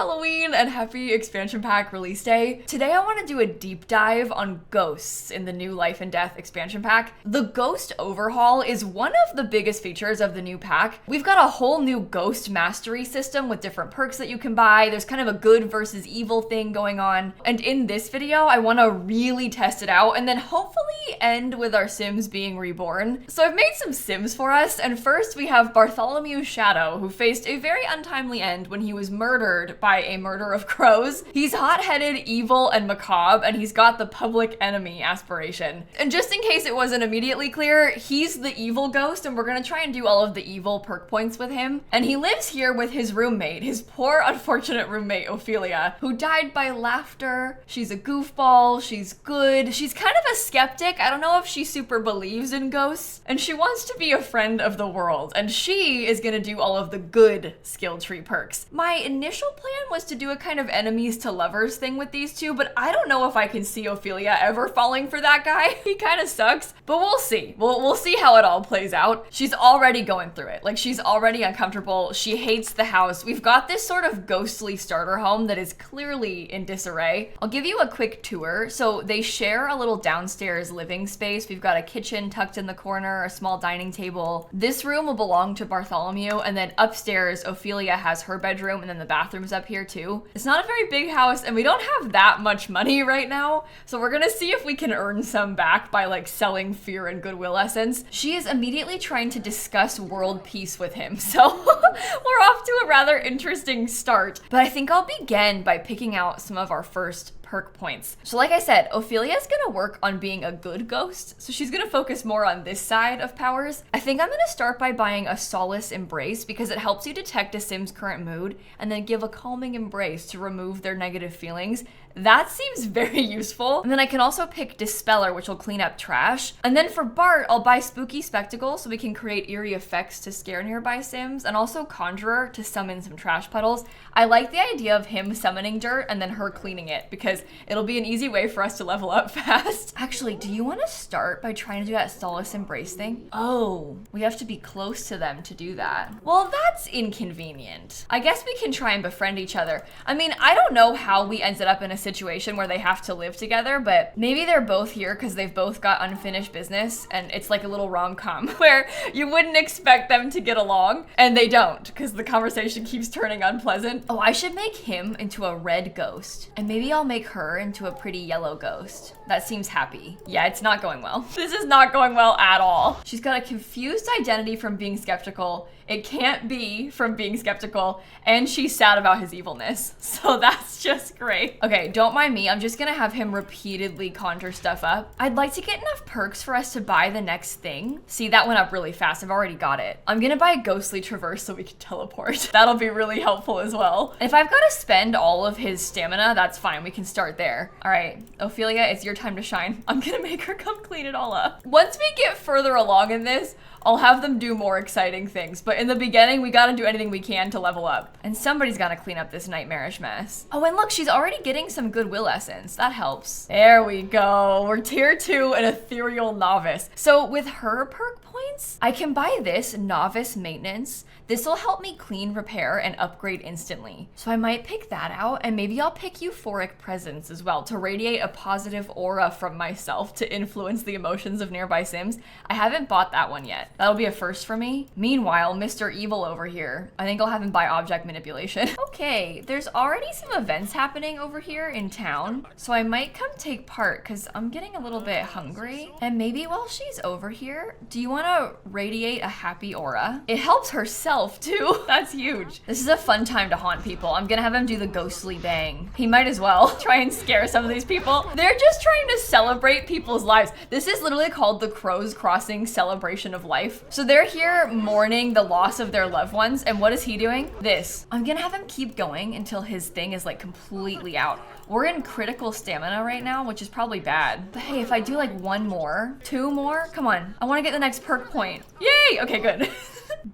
Halloween and happy expansion pack release day. Today I want to do a deep dive on ghosts in the new Life and Death expansion pack. The ghost overhaul is one of the biggest features of the new pack. We've got a whole new ghost mastery system with different perks that you can buy. There's kind of a good versus evil thing going on. And in this video, I want to really test it out and then hopefully end with our Sims being reborn. So I've made some Sims for us, and first we have Bartholomew's Shadow, who faced a very untimely end when he was murdered by a murder of crows. He's hot-headed, evil, and macabre, and he's got the public enemy aspiration. And just in case it wasn't immediately clear, he's the evil ghost, and we're gonna try and do all of the evil perk points with him. And he lives here with his roommate, his poor, unfortunate roommate, Ophelia, who died by laughter. She's a goofball, she's good, she's kind of a skeptic. I don't know if she super believes in ghosts, and she wants to be a friend of the world, and she is gonna do all of the good skill tree perks. My initial plan was to do a kind of enemies to lovers thing with these two, but I don't know if I can see Ophelia ever falling for that guy. He kind of sucks, but we'll see. We'll see how it all plays out. She's already going through it. Like, she's already uncomfortable. She hates the house. We've got this sort of ghostly starter home that is clearly in disarray. I'll give you a quick tour. So they share a little downstairs living space. We've got a kitchen tucked in the corner, a small dining table. This room will belong to Bartholomew, and then upstairs, Ophelia has her bedroom, and then the bathroom's up here too. It's not a very big house, and we don't have that much money right now, so we're gonna see if we can earn some back by like selling fear and goodwill essence. She is immediately trying to discuss world peace with him, so we're off to a rather interesting start. But I think I'll begin by picking out some of our first perk points. So like I said, Ophelia's gonna work on being a good ghost, so she's gonna focus more on this side of powers. I think I'm gonna start by buying a solace embrace because it helps you detect a Sim's current mood and then give a calming embrace to remove their negative feelings. That seems very useful. And then I can also pick Dispeller, which will clean up trash. And then for Bart, I'll buy Spooky Spectacle so we can create eerie effects to scare nearby Sims, and also Conjurer to summon some trash puddles. I like the idea of him summoning dirt and then her cleaning it because it'll be an easy way for us to level up fast. Actually, do you want to start by trying to do that Solace Embrace thing? Oh, we have to be close to them to do that. Well, that's inconvenient. I guess we can try and befriend each other. I mean, I don't know how we ended up in a situation where they have to live together, but maybe they're both here because they've both got unfinished business, and it's like a little rom-com where you wouldn't expect them to get along, and they don't because the conversation keeps turning unpleasant. Oh, I should make him into a red ghost, and maybe I'll make her into a pretty yellow ghost. That seems happy. Yeah, it's not going well. This is not going well at all. She's got a confused identity from being skeptical. It can't be from being skeptical, and she's sad about his evilness. So that's just great. Okay, don't mind me. I'm just gonna have him repeatedly conjure stuff up. I'd like to get enough perks for us to buy the next thing. See, that went up really fast. I've already got it. I'm gonna buy Ghostly Traverse so we can teleport. That'll be really helpful as well. And if I've gotta spend all of his stamina, that's fine. We can start there. All right, Ophelia, it's your time to shine. I'm gonna make her come clean it all up. Once we get further along in this, I'll have them do more exciting things, but in the beginning, we gotta do anything we can to level up. And somebody's gotta clean up this nightmarish mess. Oh, and look, she's already getting some goodwill essence. That helps. There we go. We're tier 2 and ethereal novice. So with her perk points, I can buy this novice maintenance. This will help me clean, repair, and upgrade instantly. So I might pick that out, and maybe I'll pick euphoric presence as well to radiate a positive aura from myself to influence the emotions of nearby Sims. I haven't bought that one yet. That'll be a first for me. Meanwhile, Mr. Evil over here, I think I'll have him buy object manipulation. Okay, there's already some events happening over here in town, so I might come take part because I'm getting a little bit hungry. And maybe while she's over here, do you want to radiate a happy aura? It helps herself too. That's huge. This is a fun time to haunt people. I'm gonna have him do the ghostly bang. He might as well try and scare some of these people. They're just trying to celebrate people's lives. This is literally called the Crows Crossing Celebration of Life. So they're here mourning the loss of their loved ones, and what is he doing? This. I'm gonna have him keep going until his thing is like completely out. We're in critical stamina right now, which is probably bad. But hey, if I do like one more, two more, come on. I wanna get the next perk point. Yay! Okay, good.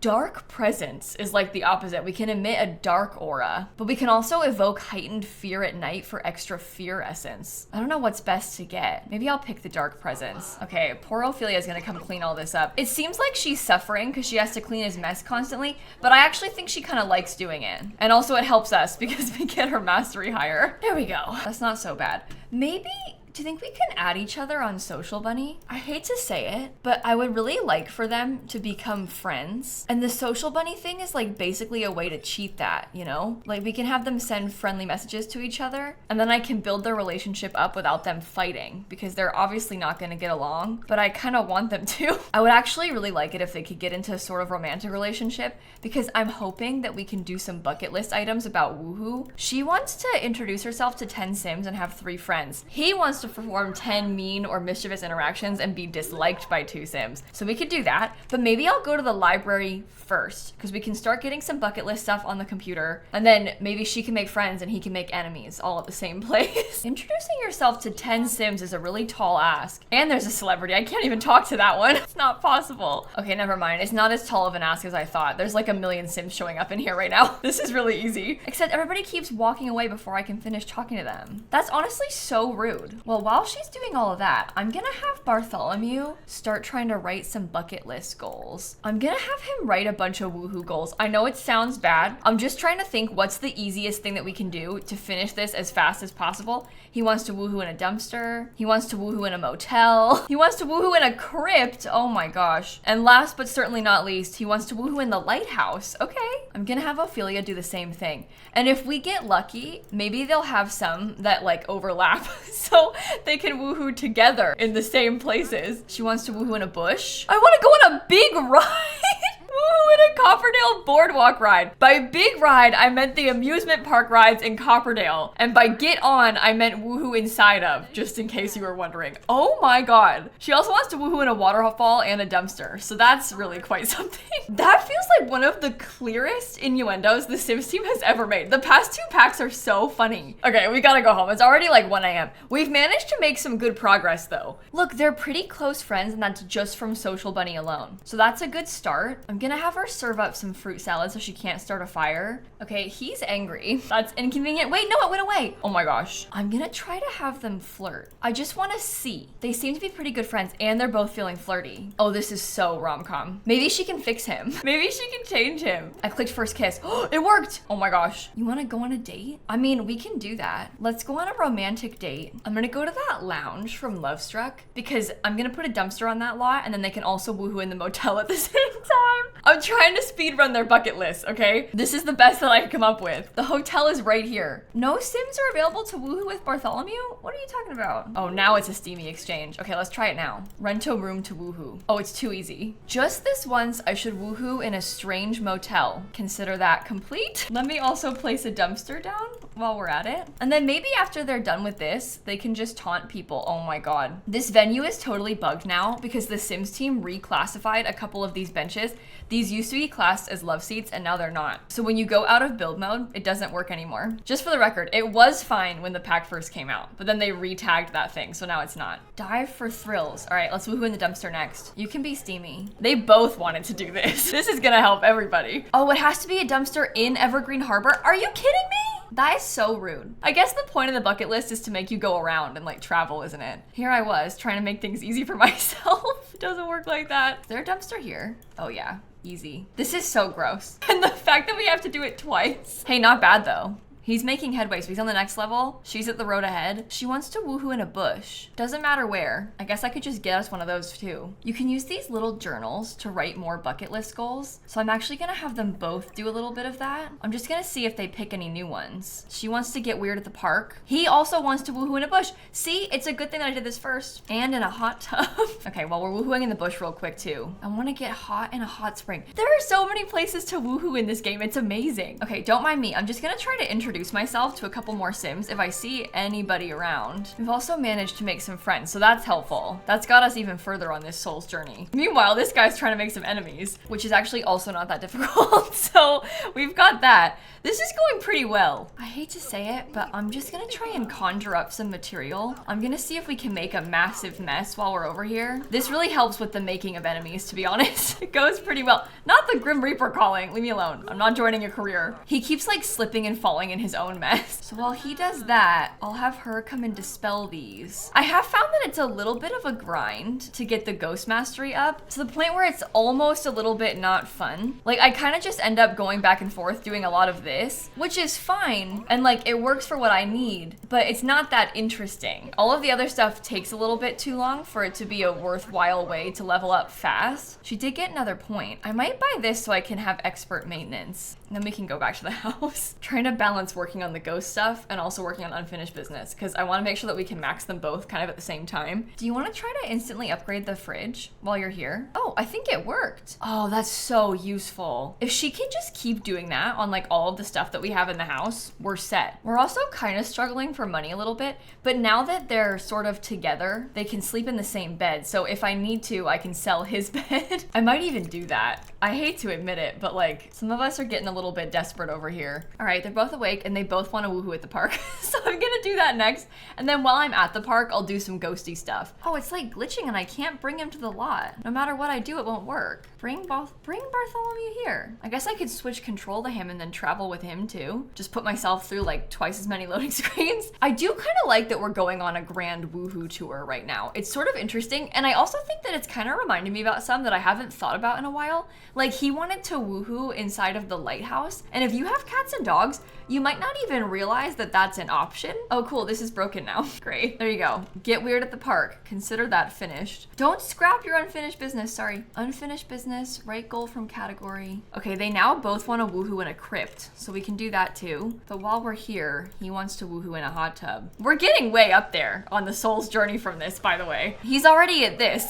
Dark presence is like the opposite. We can emit a dark aura, but we can also evoke heightened fear at night for extra fear essence. I don't know what's best to get. Maybe I'll pick the dark presence. Okay, poor Ophelia is gonna come clean all this up. It seems like she's suffering because she has to clean his mess constantly, but I actually think she kind of likes doing it. And also it helps us because we get her mastery higher. There we go. That's not so bad. Maybe, do you think we can add each other on Social Bunny? I hate to say it, but I would really like for them to become friends. And the Social Bunny thing is like basically a way to cheat that, you know? Like we can have them send friendly messages to each other, and then I can build their relationship up without them fighting because they're obviously not gonna get along, but I kind of want them to. I would actually really like it if they could get into a sort of romantic relationship because I'm hoping that we can do some bucket list items about Woohoo. She wants to introduce herself to 10 Sims and have 3 friends. He wants to perform 10 mean or mischievous interactions and be disliked by 2 Sims. So we could do that, but maybe I'll go to the library first because we can start getting some bucket list stuff on the computer, and then maybe she can make friends and he can make enemies all at the same place. Introducing yourself to 10 Sims is a really tall ask. And there's a celebrity. I can't even talk to that one. It's not possible. Okay, never mind. It's not as tall of an ask as I thought. There's like a million Sims showing up in here right now. This is really easy. Except everybody keeps walking away before I can finish talking to them. That's honestly so rude. Well, while she's doing all of that, I'm gonna have Bartholomew start trying to write some bucket list goals. I'm gonna have him write a bunch of Woohoo goals. I know it sounds bad. I'm just trying to think what's the easiest thing that we can do to finish this as fast as possible. He wants to Woohoo in a dumpster. He wants to Woohoo in a motel. He wants to Woohoo in a crypt. Oh my gosh. And last but certainly not least, he wants to Woohoo in the lighthouse. Okay. I'm gonna have Ophelia do the same thing. And if we get lucky, maybe they'll have some that like overlap so they can Woohoo together in the same places. She wants to Woohoo in a bush. I want to go on a big ride. Woohoo in a Copperdale boardwalk ride. By big ride, I meant the amusement park rides in Copperdale. And by get on, I meant Woohoo inside of, just in case you were wondering. Oh my god. She also wants to Woohoo in a waterfall and a dumpster. So that's really quite something. That feels like one of the clearest innuendos the Sims team has ever made. The past 2 packs are so funny. Okay, we gotta go home. It's already like 1 a.m. We've managed to make some good progress though. Look, they're pretty close friends and that's just from Social Bunny alone. So that's a good start. I'm gonna have her serve up some fruit salad so she can't start a fire. Okay, he's angry. That's inconvenient. Wait, no, it went away. Oh my gosh. I'm gonna try to have them flirt. I just wanna see. They seem to be pretty good friends and they're both feeling flirty. Oh, this is so rom-com. Maybe she can fix him. Maybe she can change him. I clicked first kiss. Oh, it worked. Oh my gosh. You wanna go on a date? I mean, we can do that. Let's go on a romantic date. I'm gonna go to that lounge from Lovestruck because I'm gonna put a dumpster on that lot and then they can also Woohoo in the motel at the same time. I'm trying to speed run their bucket list, okay? This is the best that I can come up with. The hotel is right here. No Sims are available to Woohoo with Bartholomew? What are you talking about? Oh, now it's a steamy exchange. Okay, let's try it now. Rent a room to Woohoo. Oh, it's too easy. Just this once, I should Woohoo in a strange motel. Consider that complete. Let me also place a dumpster down while we're at it. And then maybe after they're done with this, they can just taunt people. Oh my god. This venue is totally bugged now because the Sims team reclassified a couple of these benches. These used to be classed as love seats and now they're not. So when you go out of build mode, it doesn't work anymore. Just for the record, it was fine when the pack first came out, but then they re-tagged that thing, so now it's not. Dive for thrills. All right, let's Woohoo in the dumpster next. You can be steamy. They both wanted to do this. This is gonna help everybody. Oh, it has to be a dumpster in Evergreen Harbor? Are you kidding me? That is so rude. I guess the point of the bucket list is to make you go around and like travel, isn't it? Here I was trying to make things easy for myself. It doesn't work like that. Is there a dumpster here? Oh yeah, easy. This is so gross. And the fact that we have to do it twice. Hey, not bad though. He's making headway, so he's on the next level. She's at the road ahead. She wants to Woohoo in a bush. Doesn't matter where. I guess I could just get us one of those too. You can use these little journals to write more bucket list goals. So I'm actually gonna have them both do a little bit of that. I'm just gonna see if they pick any new ones. She wants to get weird at the park. He also wants to Woohoo in a bush. See, it's a good thing that I did this first. And in a hot tub. Okay, well, we're Woohooing in the bush real quick too. I wanna get hot in a hot spring. There are so many places to Woohoo in this game. It's amazing. Okay, don't mind me. I'm just gonna try to introduce introduce myself to a couple more Sims if I see anybody around. We've also managed to make some friends, so that's helpful. That's got us even further on this Souls journey. Meanwhile, this guy's trying to make some enemies, which is actually also not that difficult. So we've got that. This is going pretty well. I hate to say it, but I'm just gonna try and conjure up some material. I'm gonna see if we can make a massive mess while we're over here. This really helps with the making of enemies, to be honest. It goes pretty well. Not the Grim Reaper calling, leave me alone. I'm not joining a career. He keeps like slipping and falling in his own mess. So while he does that, I'll have her come and dispel these. I have found that it's a little bit of a grind to get the ghost mastery up to the point where it's almost a little bit not fun. Like I kind of just end up going back and forth doing a lot of this, which is fine. And like it works for what I need, but it's not that interesting. All of the other stuff takes a little bit too long for it to be a worthwhile way to level up fast. She did get another point. I might buy this so I can have expert maintenance. And then we can go back to the house. Trying to balance working on the ghost stuff and also working on unfinished business because I want to make sure that we can max them both kind of at the same time. Do you want to try to instantly upgrade the fridge while you're here? Oh, I think it worked. Oh, that's so useful. If she can just keep doing that on like all of the stuff that we have in the house, we're set. We're also kind of struggling for money a little bit, but now that they're sort of together, they can sleep in the same bed. So if I need to, I can sell his bed. I might even do that. I hate to admit it, but like some of us are getting a little bit desperate over here. All right, they're both awake and they both want to woohoo at the park. So I'm gonna do that next. And then while I'm at the park, I'll do some ghosty stuff. Oh, it's like glitching and I can't bring him to the lot. No matter what I do, it won't work. Bring Bartholomew here. I guess I could switch control to him and then travel with him too. Just put myself through like twice as many loading screens. I do kind of like that we're going on a grand woohoo tour right now. It's sort of interesting. And I also think that it's kind of reminding me about some that I haven't thought about in a while. Like he wanted to woohoo inside of the lighthouse. And if you have cats and dogs, you might not even realize that that's an option. Oh, cool, this is broken now. Great, there you go. Get weird at the park. Consider that finished. Don't scrap your unfinished business, sorry. Unfinished business, right goal from category. Okay, they now both want to woohoo in a crypt, so we can do that too. But while we're here, he wants to woohoo in a hot tub. We're getting way up there on the soul's journey from this, by the way. He's already at this,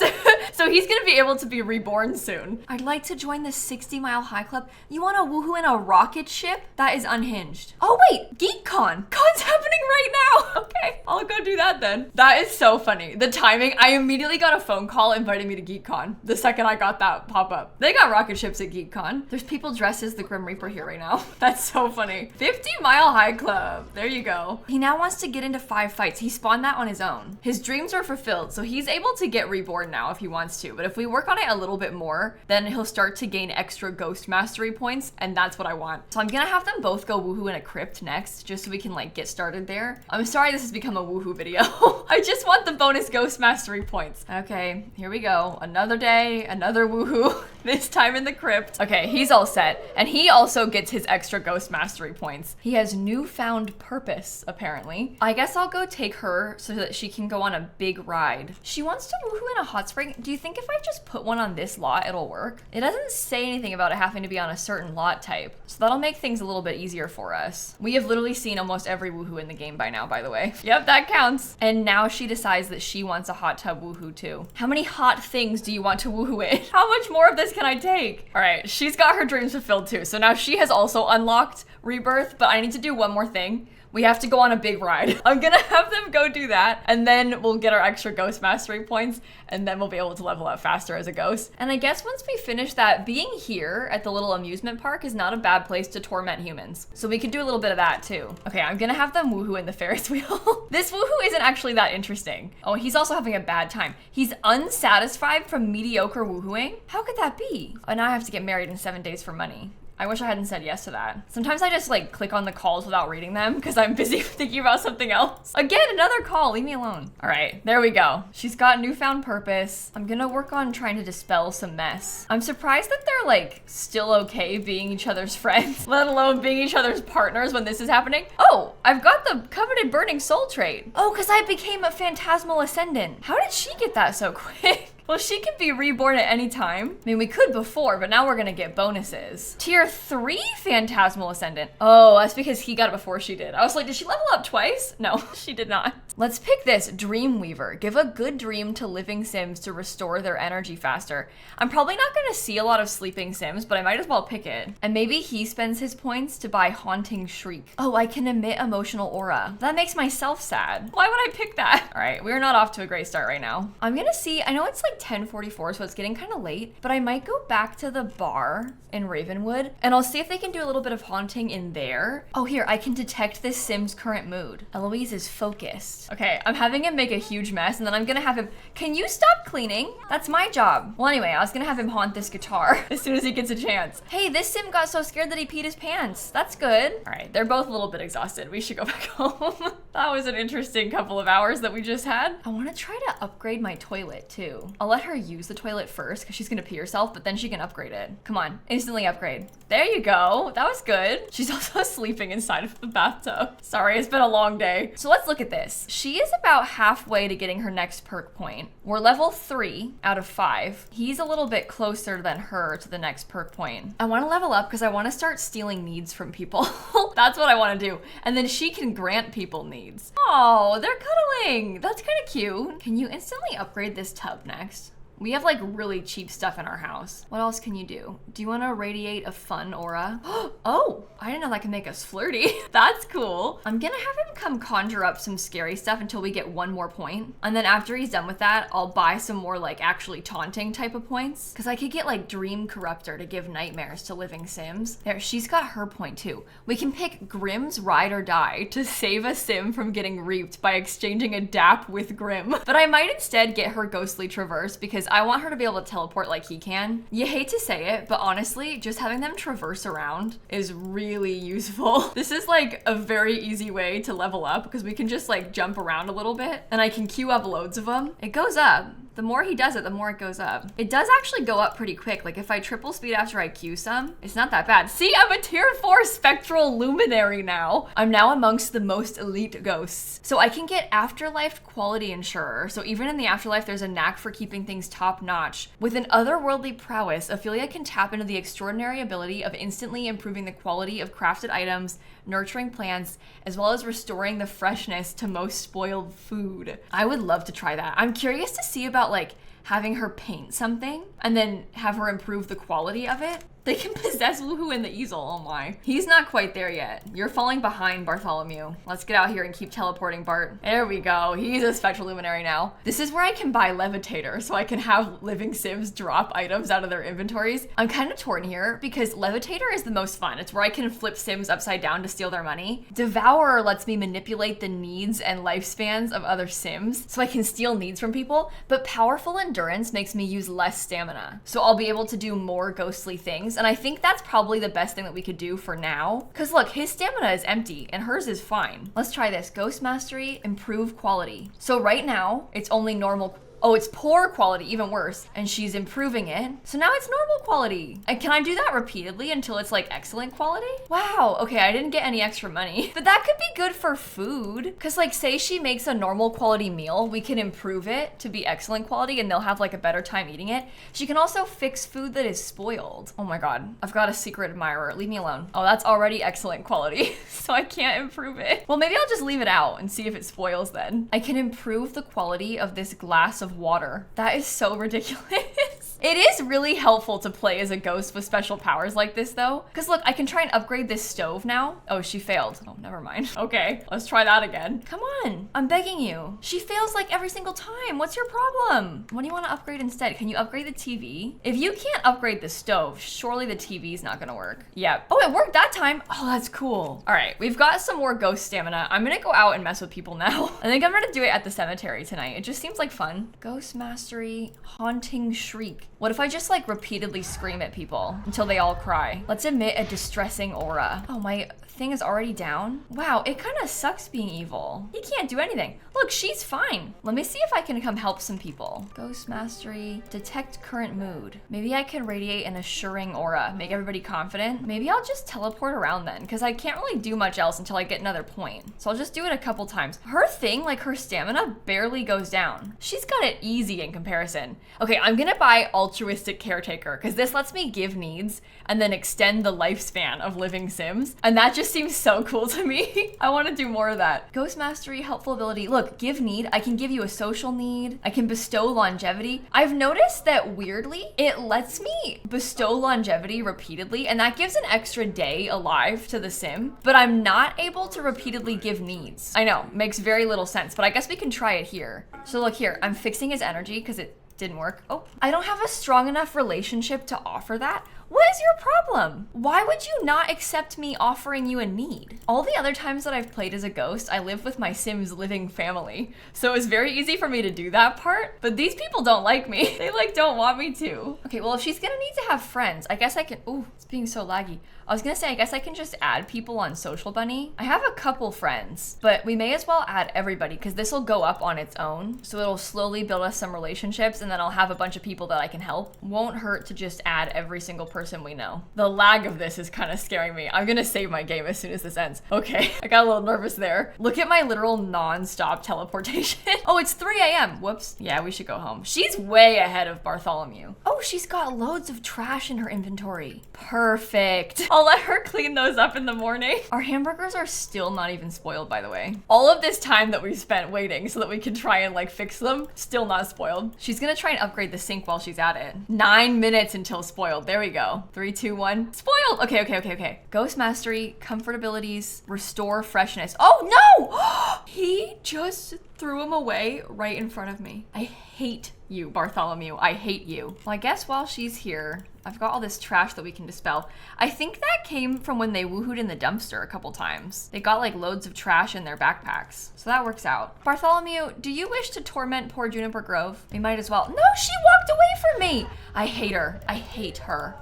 so he's gonna be able to be reborn soon. I'd like to join the 60 Mile High Club. You want to woohoo in a rocket ship? That is unhinged. Oh wait, GeekCon. Con's happening right now. Okay, I'll go do that then. That is so funny. The timing, I immediately got a phone call inviting me to GeekCon the second I got that pop up. They got rocket ships at GeekCon. There's people dressed as the Grim Reaper here right now. That's so funny. 50 Mile High Club. There you go. He now wants to get into 5 fights. He spawned that on his own. His dreams are fulfilled, so he's able to get reborn now if he wants to. But if we work on it a little bit more, then he'll start to gain extra ghost mastery points, and that's what I want. So I'm gonna have them both go woohoo in a crypt next, just so we can like get started there. I'm sorry this has become a woohoo video. I just want the bonus ghost mastery points. Okay, here we go. Another day, another woohoo. This time in the crypt. Okay, he's all set. And he also gets his extra ghost mastery points. He has newfound purpose, apparently. I guess I'll go take her so that she can go on a big ride. She wants to woohoo in a hot spring. Do you think if I just put one on this lot, it'll work? It doesn't say anything about it having to be on a certain lot type. So that'll make things a little bit easier for us. We have literally seen almost every woohoo in the game by now, by the way. Yep, that counts. And now she decides that she wants a hot tub woohoo too. How many hot things do you want to woohoo in? How much more of this can I take? All right, she's got her dreams fulfilled too. So now she has also unlocked Rebirth, but I need to do one more thing. We have to go on a big ride. I'm gonna have them go do that, and then we'll get our extra ghost mastery points, and then we'll be able to level up faster as a ghost. And I guess once we finish that, being here at the little amusement park is not a bad place to torment humans. So we can do a little bit of that too. Okay, I'm gonna have them woohoo in the Ferris wheel. This woohoo isn't actually that interesting. Oh, he's also having a bad time. He's unsatisfied from mediocre woohooing? How could that be? Oh, now I have to get married in 7 days for money. I wish I hadn't said yes to that. Sometimes I just like click on the calls without reading them because I'm busy thinking about something else. Again, another call, leave me alone. All right, there we go. She's got newfound purpose. I'm gonna work on trying to dispel some mess. I'm surprised that they're like still okay being each other's friends, let alone being each other's partners when this is happening. Oh, I've got the coveted burning soul trait. Oh, because I became a phantasmal ascendant. How did she get that so quick? Well, she can be reborn at any time. I mean, we could before, but now we're gonna get bonuses. Tier 3 Phantasmal Ascendant. Oh, that's because he got it before she did. I was like, did she level up twice? No, she did not. Let's pick this Dream Weaver. Give a good dream to living Sims to restore their energy faster. I'm probably not gonna see a lot of sleeping Sims, but I might as well pick it. And maybe he spends his points to buy Haunting Shriek. Oh, I can emit emotional aura. That makes myself sad. Why would I pick that? All right, we're not off to a great start right now. I'm gonna see, I know it's like 10:44, so it's getting kind of late, but I might go back to the bar in Ravenwood and I'll see if they can do a little bit of haunting in there. Oh, here, I can detect this Sim's current mood. Eloise is focused. Okay, I'm having him make a huge mess and then I'm gonna have him, can you stop cleaning? That's my job. Well, anyway, I was gonna have him haunt this guitar as soon as he gets a chance. Hey, this Sim got so scared that he peed his pants. That's good. All right, they're both a little bit exhausted. We should go back home. That was an interesting couple of hours that we just had. I wanna try to upgrade my toilet too. I'll let her use the toilet first because she's gonna pee herself, but then she can upgrade it. Come on, instantly upgrade. There you go, that was good. She's also sleeping inside of the bathtub. Sorry, it's been a long day. So let's look at this. She is about halfway to getting her next perk point. We're level 3 out of 5. He's a little bit closer than her to the next perk point. I wanna level up because I wanna start stealing needs from people. That's what I wanna do. And then she can grant people needs. Oh, they're cuddling. That's kind of cute. Can you instantly upgrade this tub next? We have like really cheap stuff in our house. What else can you do? Do you want to radiate a fun aura? Oh, I didn't know that can make us flirty. That's cool. I'm gonna have him come conjure up some scary stuff until we get 1 more point. And then after he's done with that, I'll buy some more like actually taunting type of points. Cause I could get like Dream Corruptor to give nightmares to living Sims. There, she's got her point too. We can pick Grimm's Ride or Die to save a Sim from getting reaped by exchanging a dap with Grimm. But I might instead get her Ghostly Traverse because I want her to be able to teleport like he can. You hate to say it, but honestly, just having them traverse around is really useful. This is like a very easy way to level up because we can just like jump around a little bit and I can queue up loads of them. It goes up. The more he does it, the more it goes up. It does actually go up pretty quick. Like if I triple speed after I queue some, it's not that bad. See, I'm a tier 4 spectral luminary now. I'm now amongst the most elite ghosts. So I can get afterlife quality insurer. So even in the afterlife, there's a knack for keeping things top notch. With an otherworldly prowess, Ophelia can tap into the extraordinary ability of instantly improving the quality of crafted items, nurturing plants, as well as restoring the freshness to most spoiled food. I would love to try that. I'm curious to see about like having her paint something and then have her improve the quality of it. They can possess Woohoo and the easel, oh my. He's not quite there yet. You're falling behind, Bartholomew. Let's get out here and keep teleporting Bart. There we go, he's a spectral luminary now. This is where I can buy Levitator so I can have living Sims drop items out of their inventories. I'm kind of torn here because Levitator is the most fun. It's where I can flip Sims upside down to steal their money. Devourer lets me manipulate the needs and lifespans of other Sims so I can steal needs from people, but Powerful Endurance makes me use less stamina. So I'll be able to do more ghostly things. And I think that's probably the best thing that we could do for now. Cause look, his stamina is empty and hers is fine. Let's try this. Ghost Mastery, improve quality. So right now, it's only normal. Oh, it's poor quality, even worse. And she's improving it. So now it's normal quality. And can I do that repeatedly until it's like excellent quality? Wow, okay, I didn't get any extra money. But that could be good for food. Cause like say she makes a normal quality meal, we can improve it to be excellent quality and they'll have like a better time eating it. She can also fix food that is spoiled. Oh my God, I've got a secret admirer, leave me alone. Oh, that's already excellent quality, so I can't improve it. Well, maybe I'll just leave it out and see if it spoils then. I can improve the quality of this glass of water. That is so ridiculous. It is really helpful to play as a ghost with special powers like this though. Cause look, I can try and upgrade this stove now. Oh, she failed. Oh, never mind. Okay, let's try that again. Come on, I'm begging you. She fails like every single time. What's your problem? What do you want to upgrade instead? Can you upgrade the TV? If you can't upgrade the stove, surely the TV is not gonna work. Yeah. Oh, it worked that time. Oh, that's cool. All right, we've got some more ghost stamina. I'm gonna go out and mess with people now. I think I'm gonna do it at the cemetery tonight. It just seems like fun. Ghost Mastery, Haunting Shriek. What if I just like repeatedly scream at people until they all cry? Let's emit a distressing aura. Oh, my thing is already down. Wow, it kind of sucks being evil. He can't do anything. Look, she's fine. Let me see if I can come help some people. Ghost mastery, detect current mood. Maybe I can radiate an assuring aura, make everybody confident. Maybe I'll just teleport around then, because I can't really do much else until I get another point. So I'll just do it a couple times. Her thing, like her stamina, barely goes down. She's got it easy in comparison. Okay, I'm gonna buy altruistic caretaker, because this lets me give needs and then extend the lifespan of living Sims. And that just seems so cool to me. I want to do more of that. Ghost mastery, helpful ability. Look, give need. I can give you a social need. I can bestow longevity. I've noticed that weirdly, it lets me bestow longevity repeatedly, and that gives an extra day alive to the Sim, but I'm not able to repeatedly give needs. I know, makes very little sense, but I guess we can try it here. So look here, I'm fixing his energy because it didn't work. Oh, I don't have a strong enough relationship to offer that. What is your problem? Why would you not accept me offering you a need? All the other times that I've played as a ghost, I live with my Sims living family. So it was very easy for me to do that part, but these people don't like me. They like don't want me to. Okay, well if she's gonna need to have friends, I guess I can, ooh, it's being so laggy. I was gonna say, I guess I can just add people on Social Bunny. I have a couple friends, but we may as well add everybody because this will go up on its own. So it'll slowly build us some relationships and then I'll have a bunch of people that I can help. Won't hurt to just add every single person we know. The lag of this is kind of scaring me. I'm gonna save my game as soon as this ends. Okay, I got a little nervous there. Look at my literal non-stop teleportation. Oh, it's 3 a.m. Whoops. Yeah, we should go home. She's way ahead of Bartholomew. Oh, she's got loads of trash in her inventory. Perfect. I'll let her clean those up in the morning. Our hamburgers are still not even spoiled, by the way. All of this time that we spent waiting so that we can try and like fix them, still not spoiled. She's gonna try and upgrade the sink while she's at it. 9 minutes until spoiled. There we go. 3, 2, 1. Spoiled! Okay. Ghost mastery, comfort abilities, restore freshness. Oh no! He just threw him away right in front of me. I hate you, Bartholomew. I hate you. Well, I guess while she's here, I've got all this trash that we can dispel. I think that came from when they woohooed in the dumpster a couple times. They got like loads of trash in their backpacks. So that works out. Bartholomew, do you wish to torment poor Juniper Grove? We might as well. No, she walked away from me. I hate her. I hate her.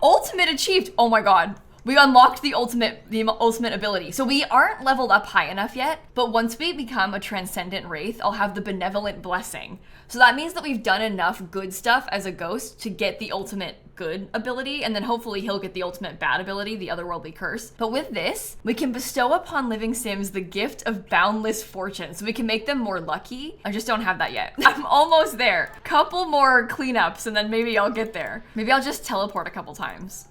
Ultimate achieved. Oh my God. We unlocked the ultimate ability. So we aren't leveled up high enough yet, but once we become a transcendent wraith, I'll have the benevolent blessing. So that means that we've done enough good stuff as a ghost to get the ultimate good ability, and then hopefully he'll get the ultimate bad ability, the otherworldly curse. But with this, we can bestow upon living Sims the gift of boundless fortune, so we can make them more lucky. I just don't have that yet. I'm almost there. Couple more cleanups, and then maybe I'll get there. Maybe I'll just teleport a couple times.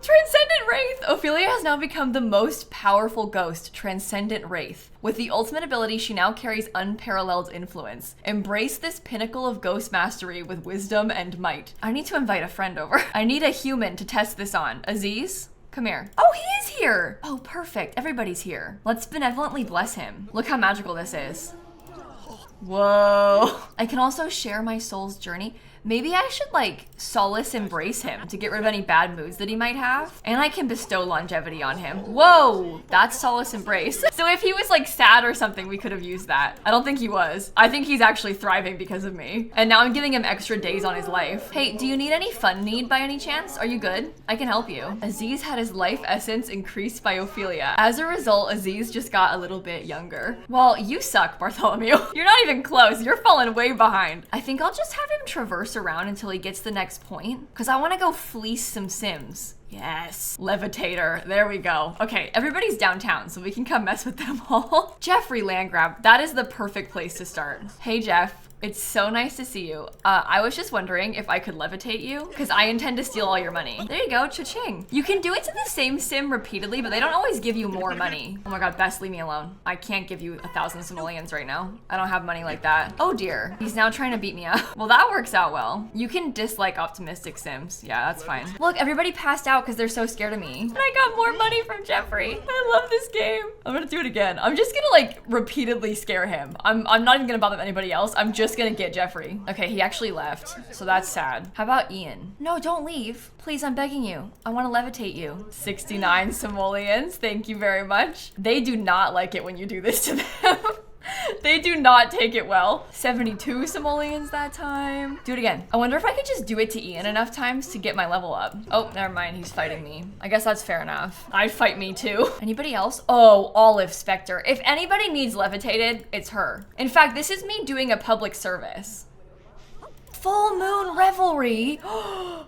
Transcendent Wraith! Ophelia has now become the most powerful ghost, Transcendent Wraith. With the ultimate ability, she now carries unparalleled influence. Embrace this pinnacle of ghost mastery with wisdom and might. I need to invite a friend over. I need a human to test this on. Aziz? Come here. Oh, he is here! Oh, perfect. Everybody's here. Let's benevolently bless him. Look how magical this is. Whoa. I can also share my soul's journey. Maybe I should like solace embrace him to get rid of any bad moods that he might have. And I can bestow longevity on him. Whoa, that's solace embrace. So if he was like sad or something, we could have used that. I don't think he was. I think he's actually thriving because of me. And now I'm giving him extra days on his life. Hey, do you need any fun need by any chance? Are you good? I can help you. Aziz had his life essence increased by Ophelia. As a result, Aziz just got a little bit younger. Well, you suck, Bartholomew. You're not even close. You're falling way behind. I think I'll just have him traverse around until he gets the next point, because I want to go fleece some Sims. Yes, levitator, there we go. Okay, everybody's downtown, so we can come mess with them all. Jeffrey Landgrab, that is the perfect place to start. Hey Jeff, it's so nice to see you. I was just wondering if I could levitate you, because I intend to steal all your money. There you go, cha-ching. You can do it to the same Sim repeatedly, but they don't always give you more money. Oh my God, Bess, leave me alone. I can't give you 1,000 simoleons right now. I don't have money like that. Oh dear, he's now trying to beat me up. Well, that works out well. You can dislike optimistic Sims. Yeah, that's fine. Look, everybody passed out because they're so scared of me. And I got more money from Jeffrey. I love this game. I'm gonna do it again. I'm just gonna like repeatedly scare him. I'm not even gonna bother anybody else. I'm just gonna get Jeffrey. Okay, he actually left, so that's sad. How about Ian? No, don't leave. Please, I'm begging you. I want to levitate you. 69 simoleons, thank you very much. They do not like it when you do this to them. They do not take it well. 72 simoleons that time. Do it again. I wonder if I could just do it to Ian enough times to get my level up. Oh, never mind. He's fighting me. I guess that's fair enough. I'd fight me too. Anybody else? Oh, Olive Spectre. If anybody needs levitated, it's her. In fact, this is me doing a public service. Full moon revelry.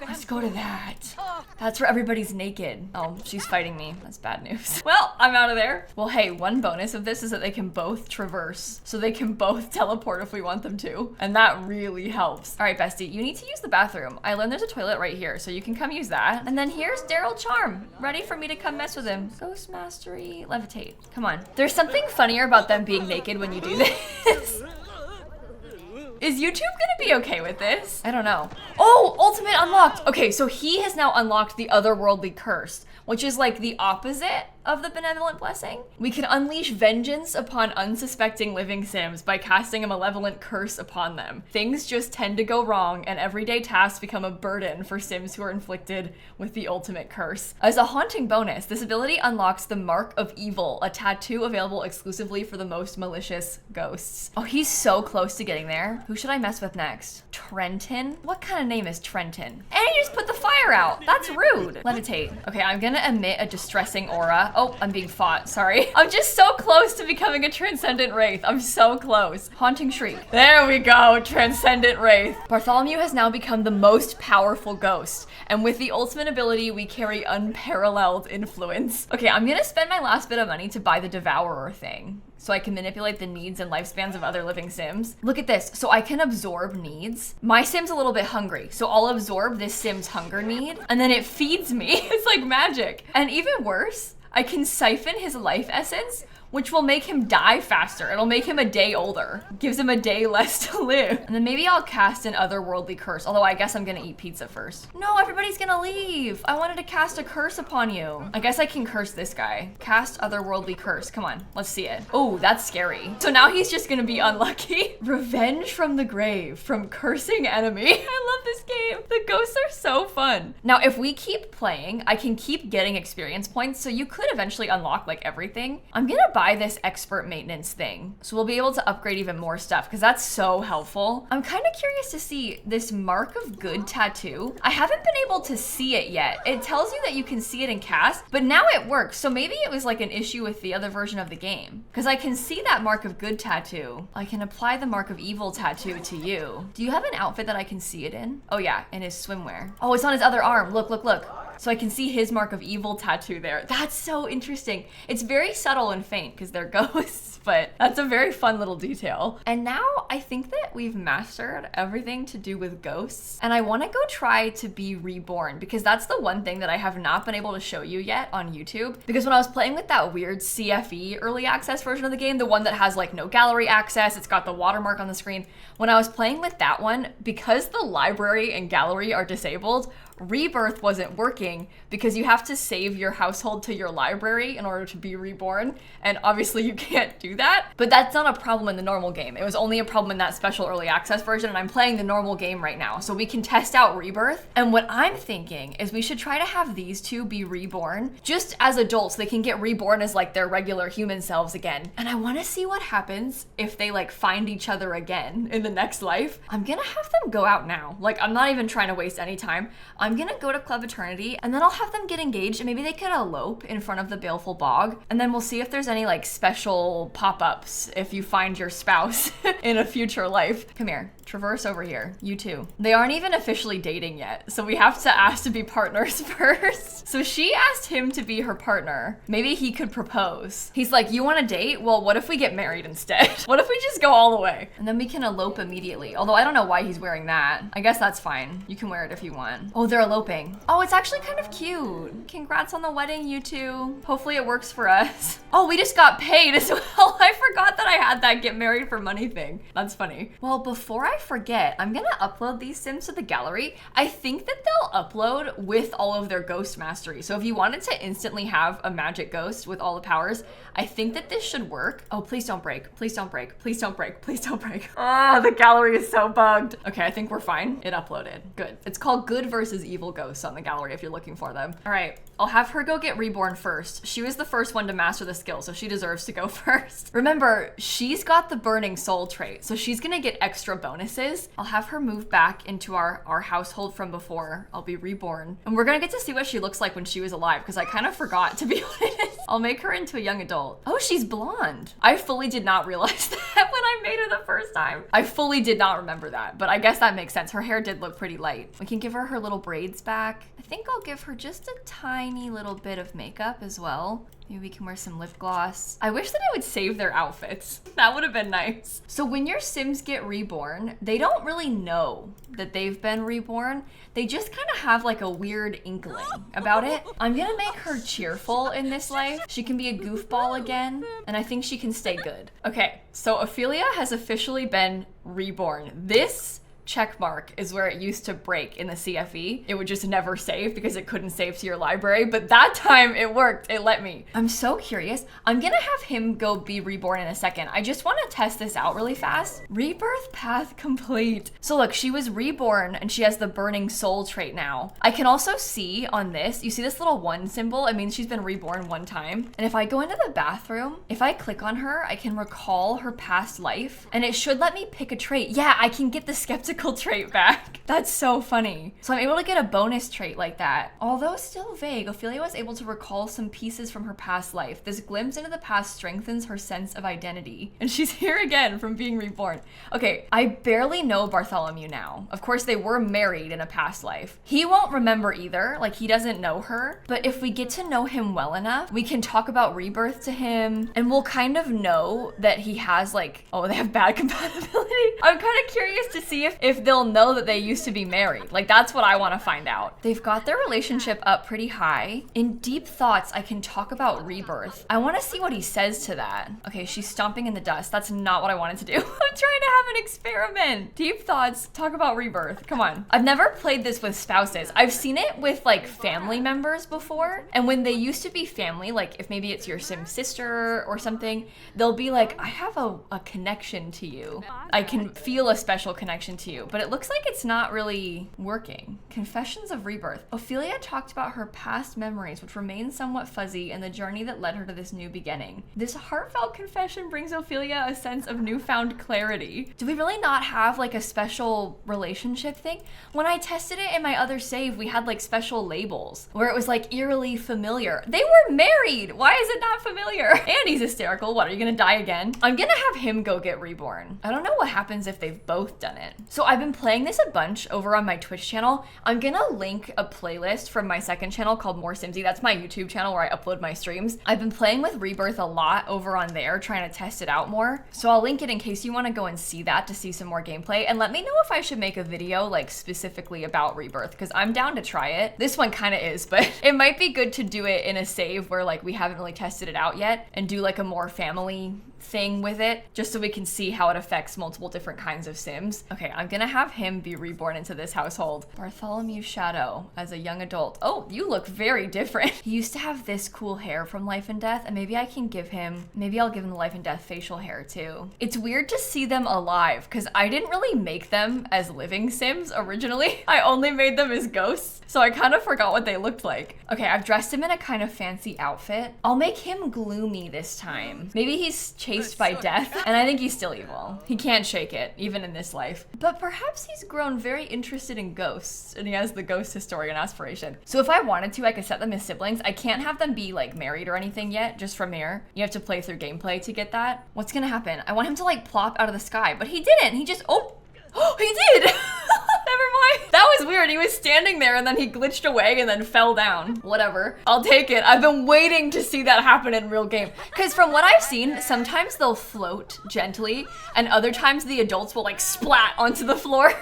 Let's go to that. That's where everybody's naked. Oh, she's fighting me. That's bad news. Well, I'm out of there. Well, hey, one bonus of this is that they can both traverse. So they can both teleport if we want them to. And that really helps. All right, bestie, you need to use the bathroom. I learned there's a toilet right here, so you can come use that. And then here's Daryl Charm, ready for me to come mess with him. Ghost Mastery, levitate. Come on. There's something funnier about them being naked when you do this. Is YouTube gonna be okay with this? I don't know. Oh, ultimate unlocked. Okay, so he has now unlocked the otherworldly curse, which is like the opposite of the benevolent blessing. We can unleash vengeance upon unsuspecting living Sims by casting a malevolent curse upon them. Things just tend to go wrong and everyday tasks become a burden for Sims who are inflicted with the ultimate curse. As a haunting bonus, this ability unlocks the Mark of Evil, a tattoo available exclusively for the most malicious ghosts. Oh, he's so close to getting there. Who should I mess with next? Trenton? What kind of name is Trenton? And he just put the fire out. That's rude. Levitate. Okay, I'm gonna emit a distressing aura. Oh, I'm being fought, sorry. I'm just so close to becoming a Transcendent Wraith. I'm so close. Haunting Shriek. There we go, Transcendent Wraith. Bartholomew has now become the most powerful ghost. And with the ultimate ability, we carry unparalleled influence. Okay, I'm gonna spend my last bit of money to buy the Devourer thing, so I can manipulate the needs and lifespans of other living Sims. Look at this, so I can absorb needs. My Sim's a little bit hungry, so I'll absorb this Sim's hunger need, and then it feeds me. It's like magic. And even worse, I can siphon his life essence, which will make him die faster. It'll make him a day older. Gives him a day less to live. And then maybe I'll cast an otherworldly curse, although I guess I'm gonna eat pizza first. No, everybody's gonna leave. I wanted to cast a curse upon you. I guess I can curse this guy. Cast otherworldly curse. Come on, let's see it. Oh, that's scary. So now he's just gonna be unlucky. Revenge from the grave, from cursing enemy. I love this game. The ghosts are so fun. Now, if we keep playing, I can keep getting experience points, so you could eventually unlock like everything. I'm gonna buy this expert maintenance thing, so we'll be able to upgrade even more stuff because that's so helpful. I'm kind of curious to see this Mark of Good tattoo. I haven't been able to see it yet. It tells you that you can see it in cast, but now it works. So maybe it was like an issue with the other version of the game, because I can see that Mark of Good tattoo. I can apply the Mark of Evil tattoo to you. Do you have an outfit that I can see it in? Oh yeah, in his swimwear. Oh, it's on his other arm. Look, look, look. So I can see his Mark of Evil tattoo there. That's so interesting. It's very subtle and faint because they're ghosts, but that's a very fun little detail. And now I think that we've mastered everything to do with ghosts. And I want to go try to be reborn because that's the one thing that I have not been able to show you yet on YouTube. Because when I was playing with that weird CFE early access version of the game, the one that has like no gallery access, it's got the watermark on the screen. When I was playing with that one, because the library and gallery are disabled, Rebirth wasn't working because you have to save your household to your library in order to be reborn. And obviously you can't do that, but that's not a problem in the normal game. It was only a problem in that special early access version, and I'm playing the normal game right now, so we can test out Rebirth. And what I'm thinking is we should try to have these two be reborn just as adults. They can get reborn as like their regular human selves again. And I want to see what happens if they like find each other again in the next life. I'm gonna have them go out now. Like, I'm not even trying to waste any time. I'm gonna go to Club Eternity and then I'll have them get engaged and maybe they could elope in front of the Baleful Bog. And then we'll see if there's any like special pop-ups if you find your spouse in a future life. Come here, traverse over here. You too. They aren't even officially dating yet, so we have to ask to be partners first. So she asked him to be her partner. Maybe he could propose. He's like, you want to date? Well, what if we get married instead? What if we just go all the way? And then we can elope immediately. Although I don't know why he's wearing that. I guess that's fine. You can wear it if you want. Oh, they're eloping. Oh, it's actually kind of cute. Congrats on the wedding, you two. Hopefully it works for us. Oh, we just got paid as well. I forgot that I had that get married for money thing. That's funny. Well, before I forget, I'm gonna upload these Sims to the gallery. I think that they'll upload with all of their ghost mastery. So if you wanted to instantly have a magic ghost with all the powers, I think that this should work. Oh, please don't break. Please don't break. Please don't break. Please don't break. Oh, the gallery is so bugged. Okay, I think we're fine. It uploaded. Good. It's called Good versus Evil Ghosts on the gallery if you're looking for them. All right, I'll have her go get reborn first. She was the first one to master the skill, so she deserves to go first. Remember, she's got the burning soul trait, so she's gonna get extra bonuses. I'll have her move back into our household from before. I'll be reborn. And we're gonna get to see what she looks like when she was alive, because I kind of forgot, to be honest. I'll make her into a young adult. Oh, she's blonde. I fully did not realize that when I made her the first time. I fully did not remember that, but I guess that makes sense. Her hair did look pretty light. We can give her little braids back. I think I'll give her just a tiny little bit of makeup as well. Maybe we can wear some lip gloss. I wish that it would save their outfits. That would have been nice. So when your Sims get reborn, they don't really know that they've been reborn. They just kind of have like a weird inkling about it. I'm gonna make her cheerful in this life. She can be a goofball again, and I think she can stay good. Okay, so Ophelia has officially been reborn. This check mark is where it used to break in the CFE. It would just never save because it couldn't save to your library, but that time it worked. It let me. I'm so curious. I'm gonna have him go be reborn in a second. I just want to test this out really fast. Rebirth path complete. So look, she was reborn and she has the burning soul trait now. I can also see on this, you see this little 1 symbol? It means she's been reborn 1 time. And if I go into the bathroom, if I click on her, I can recall her past life and it should let me pick a trait. Yeah, I can get the skeptical trait back. That's so funny. So I'm able to get a bonus trait like that. Although still vague, Ophelia was able to recall some pieces from her past life. This glimpse into the past strengthens her sense of identity. And she's here again from being reborn. Okay, I barely know Bartholomew now. Of course, they were married in a past life. He won't remember either, like he doesn't know her. But if we get to know him well enough, we can talk about rebirth to him and we'll kind of know that he has like, oh, they have bad compatibility. I'm kind of curious to see if they'll know that they used to be married. Like that's what I want to find out. They've got their relationship up pretty high. In deep thoughts, I can talk about rebirth. I want to see what he says to that. Okay, she's stomping in the dust. That's not what I wanted to do. I'm trying to have an experiment. Deep thoughts, talk about rebirth. Come on. I've never played this with spouses. I've seen it with like family members before. And when they used to be family, like if maybe it's your Sim sister or something, they'll be like, I have a connection to you. I can feel a special connection to you. But it looks like it's not really working. Confessions of rebirth. Ophelia talked about her past memories, which remain somewhat fuzzy, and the journey that led her to this new beginning. This heartfelt confession brings Ophelia a sense of newfound clarity. Do we really not have like a special relationship thing? When I tested it in my other save, we had like special labels where it was like eerily familiar. They were married. Why is it not familiar? And he's hysterical. What, are you gonna die again? I'm gonna have him go get reborn. I don't know what happens if they've both done it. So I've been playing this a bunch over on my Twitch channel. I'm gonna link a playlist from my second channel called More Simsie. That's my YouTube channel where I upload my streams. I've been playing with Rebirth a lot over on there, trying to test it out more. So I'll link it in case you wanna go and see that to see some more gameplay. And let me know if I should make a video like specifically about Rebirth, because I'm down to try it. This one kind of is, but it might be good to do it in a save where like we haven't really tested it out yet and do like a more family thing with it, just so we can see how it affects multiple different kinds of Sims. Okay, I'm gonna have him be reborn into this household. Bartholomew Shadow as a young adult. Oh, you look very different. He used to have this cool hair from Life and Death, and maybe I can give him, maybe I'll give him the Life and Death facial hair too. It's weird to see them alive because I didn't really make them as living Sims originally. I only made them as ghosts, so I kind of forgot what they looked like. Okay, I've dressed him in a kind of fancy outfit. I'll make him gloomy this time. Maybe he's chased by death, and I think he's still evil. He can't shake it, even in this life. But perhaps he's grown very interested in ghosts, and he has the ghost historian aspiration. So if I wanted to, I could set them as siblings. I can't have them be like married or anything yet, just from here. You have to play through gameplay to get that. What's gonna happen? I want him to like plop out of the sky, but he didn't. He just, oh, he did! Never mind. That was weird. He was standing there and then he glitched away and then fell down. Whatever. I'll take it. I've been waiting to see that happen in real game. Because from what I've seen, sometimes they'll float gently and other times the adults will like splat onto the floor.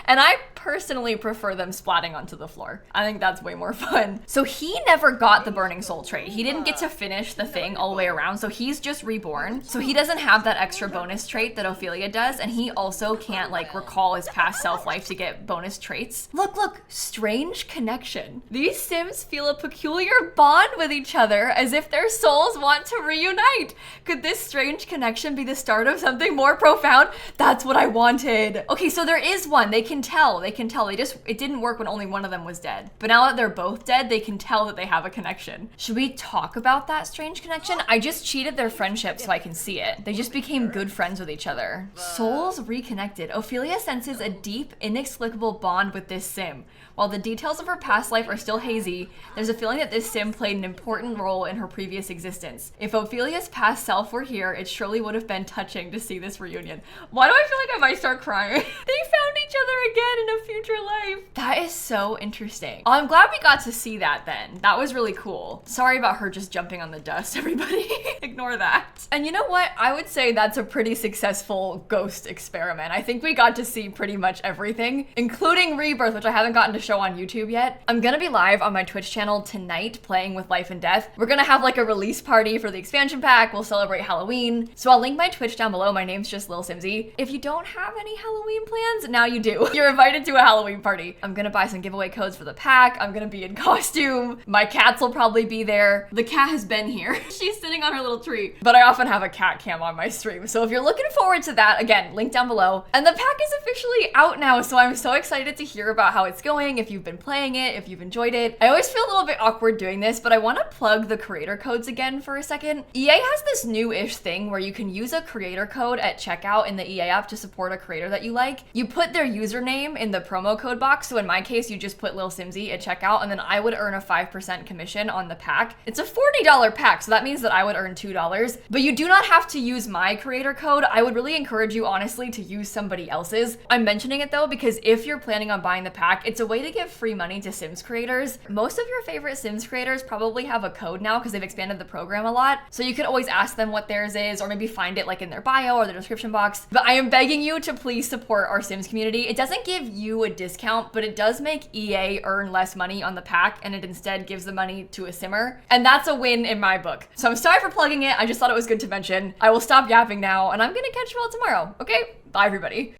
And I personally prefer them splatting onto the floor. I think that's way more fun. So he never got the burning soul trait. He didn't get to finish the thing all the way around. So he's just reborn. So he doesn't have that extra bonus trait that Ophelia does. And he also can't like recall his past self life to get bonus traits. reunites. Look, strange connection. These Sims feel a peculiar bond with each other as if their souls want to reunite. Could this strange connection be the start of something more profound? That's what I wanted. Okay, so there is one. They can tell. It didn't work when only one of them was dead. But now that they're both dead, they can tell that they have a connection. Should we talk about that strange connection? I just cheated their friendship so I can see it. They just became good friends with each other. Souls reconnected. Ophelia senses a deep, inexplicable bond with this Sim. While the details of her past life are still hazy, there's a feeling that this Sim played an important role in her previous existence. If Ophelia's past self were here, it surely would have been touching to see this reunion. Why do I feel like I might start crying? They found each other again in a future life. That is so interesting. Oh, I'm glad we got to see that then. That was really cool. Sorry about her just jumping on the dust, everybody. Ignore that. And you know what? I would say that's a pretty successful ghost experiment. I think we got to see pretty much everything, including Rebirth, which I haven't gotten to show on YouTube yet. I'm gonna be live on my Twitch channel tonight playing with Life and Death. We're gonna have like a release party for the expansion pack. We'll celebrate Halloween. So I'll link my Twitch down below. My name's just lilsimsie. If you don't have any Halloween plans, now you do. You're invited to a Halloween party. I'm gonna buy some giveaway codes for the pack. I'm gonna be in costume. My cats will probably be there. The cat has been here. She's sitting on her little tree. But I often have a cat cam on my stream. So if you're looking forward to that, again, link down below. And the pack is officially out now, so I'm so excited to hear about how it's going, if you've been playing it, if you've enjoyed it. I always feel a little bit awkward doing this, but I want to plug the creator codes again for a second. EA has this new-ish thing where you can use a creator code at checkout in the EA app to support a creator that you like. You put their username in the promo code box, so in my case, you just put lilsimsie at checkout, and then I would earn a 5% commission on the pack. It's a $40 pack, so that means that I would earn $2, but you do not have to use my creator code. I would really encourage you, honestly, to use somebody else's. I'm mentioning it though because if you're planning on buying the pack, it's a way to give free money to Sims creators. Most of your favorite Sims creators probably have a code now because they've expanded the program a lot. So you could always ask them what theirs is, or maybe find it like in their bio or their description box. But I am begging you to please support our Sims community. It doesn't give you a discount, but it does make EA earn less money on the pack, and it instead gives the money to a Simmer. And that's a win in my book. So I'm sorry for plugging it. I just thought it was good to mention. I will stop yapping now, and I'm gonna catch you all tomorrow. Okay? Bye, everybody.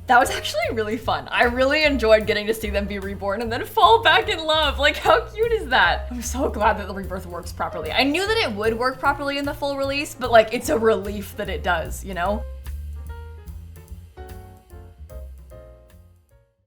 That was actually really fun. I really enjoyed getting to see them be reborn and then fall back in love. Like, how cute is that? I'm so glad that the rebirth works properly. I knew that it would work properly in the full release, but like, it's a relief that it does, you know?